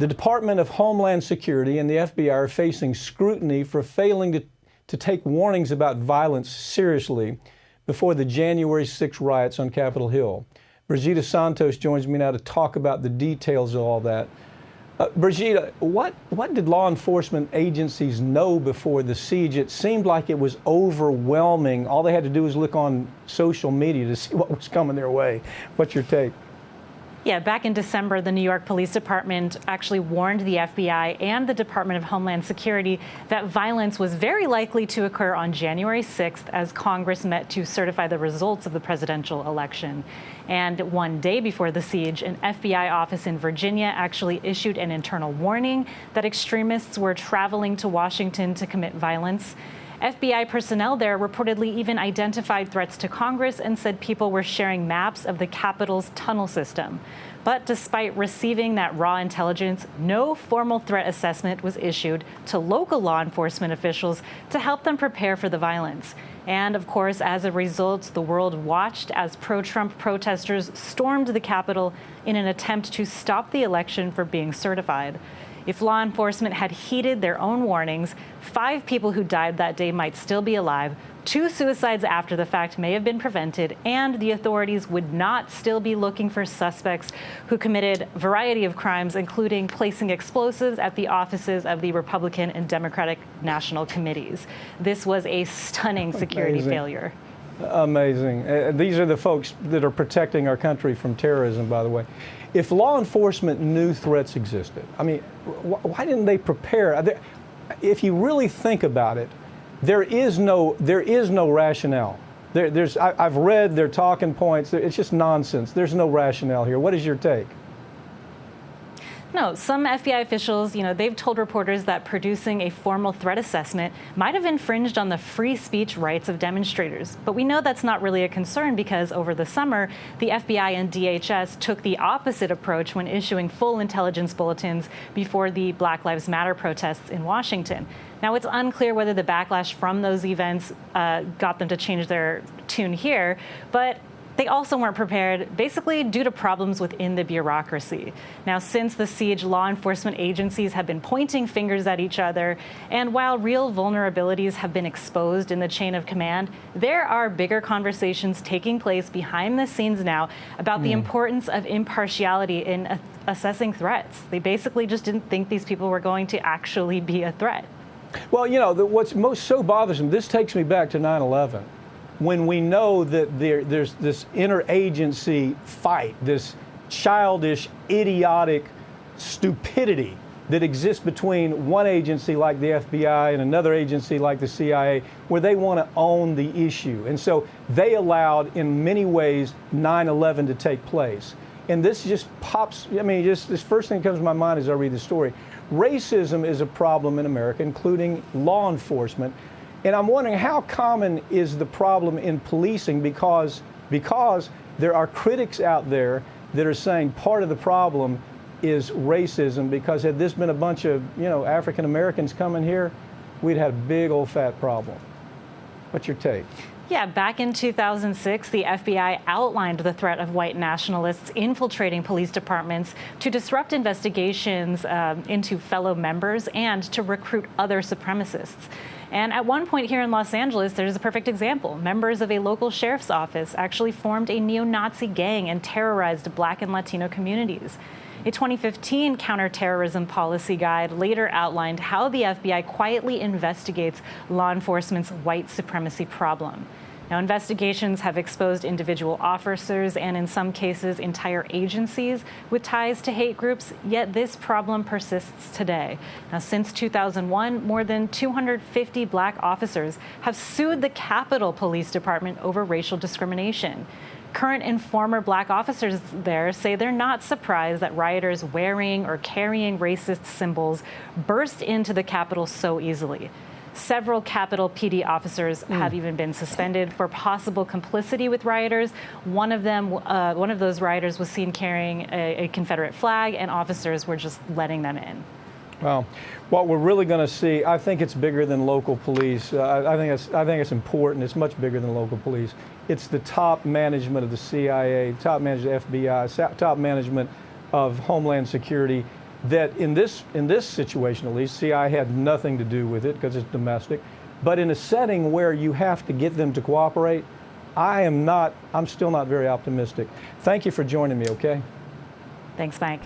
The Department of Homeland Security and the FBI are facing scrutiny for failing to take warnings about violence seriously before the January 6 riots on Capitol Hill. Brigida Santos joins me now to talk about the details of all that. Brigida, what did law enforcement agencies know before the siege? It seemed like it was overwhelming. All they had to do was look on social media to see what was coming their way. What's your take? Yeah, back in December, the New York Police Department actually warned the FBI and the Department of Homeland Security that violence was very likely to occur on January 6th as Congress met to certify the results of the presidential election. And one day before the siege, an FBI office in Virginia actually issued an internal warning that extremists were traveling to Washington to commit violence. FBI personnel there reportedly even identified threats to Congress and said people were sharing maps of the Capitol's tunnel system. But despite receiving that raw intelligence, no formal threat assessment was issued to local law enforcement officials to help them prepare for the violence. And of course, as a result, the world watched as pro-Trump protesters stormed the Capitol in an attempt to stop the election from being certified. If law enforcement had heeded their own warnings, 5 people who died that day might still be alive, 2 suicides after the fact may have been prevented, and the authorities would not still be looking for suspects who committed a variety of crimes, including placing explosives at the offices of the Republican and Democratic National Committees. This was a stunning security failure. Amazing. These are the folks that are protecting our country from terrorism, by the way. If law enforcement knew threats existed, I mean, why didn't they prepare? If you really think about it, there is no rationale. I've read their talking points. It's just nonsense. There's no rationale here. What is your take? No, some FBI officials, they've told reporters that producing a formal threat assessment might have infringed on the free speech rights of demonstrators. But we know that's not really a concern because over the summer, the FBI and DHS took the opposite approach when issuing full intelligence bulletins before the Black Lives Matter protests in Washington. Now, it's unclear whether the backlash from those events got them to change their tune here, but they also weren't prepared, basically due to problems within the bureaucracy. Now, since the siege, law enforcement agencies have been pointing fingers at each other, and while real vulnerabilities have been exposed in the chain of command, there are bigger conversations taking place behind the scenes now about the importance of impartiality in assessing threats. They basically just didn't think these people were going to actually be a threat. Well, what's most so bothersome, this takes me back to 9/11. When we know that there's this interagency fight, this childish, idiotic stupidity that exists between one agency like the FBI and another agency like the CIA, where they want to own the issue. And so they allowed, in many ways, 9/11 to take place. And this just pops, this first thing that comes to my mind as I read the story. Racism is a problem in America, including law enforcement. And I'm wondering, how common is the problem in policing? Because there are critics out there that are saying part of the problem is racism, because had this been a bunch of, African Americans coming here, we'd had a big old fat problem. What's your take? Yeah, back in 2006, the FBI outlined the threat of white nationalists infiltrating police departments to disrupt investigations into fellow members and to recruit other supremacists. And at one point here in Los Angeles, there's a perfect example. Members of a local sheriff's office actually formed a neo-Nazi gang and terrorized Black and Latino communities. A 2015 counterterrorism policy guide later outlined how the FBI quietly investigates law enforcement's white supremacy problem. Now, investigations have exposed individual officers and, in some cases, entire agencies with ties to hate groups, yet this problem persists today. Now, since 2001, more than 250 Black officers have sued the Capitol Police Department over racial discrimination. Current and former Black officers there say they're not surprised that rioters wearing or carrying racist symbols burst into the Capitol so easily. Several Capitol PD officers have even been suspended for possible complicity with rioters. One of those rioters was seen carrying a Confederate flag, and officers were just letting them in. Well, what we're really going to see, I think it's bigger than local police. I think it's important. It's much bigger than local police. It's the top management of the CIA, top management of the FBI, top management of Homeland Security. that in this situation at least, CI had nothing to do with it because it's domestic, but in a setting where you have to get them to cooperate, I'm still not very optimistic. Thank you for joining me, okay? Thanks, Mike.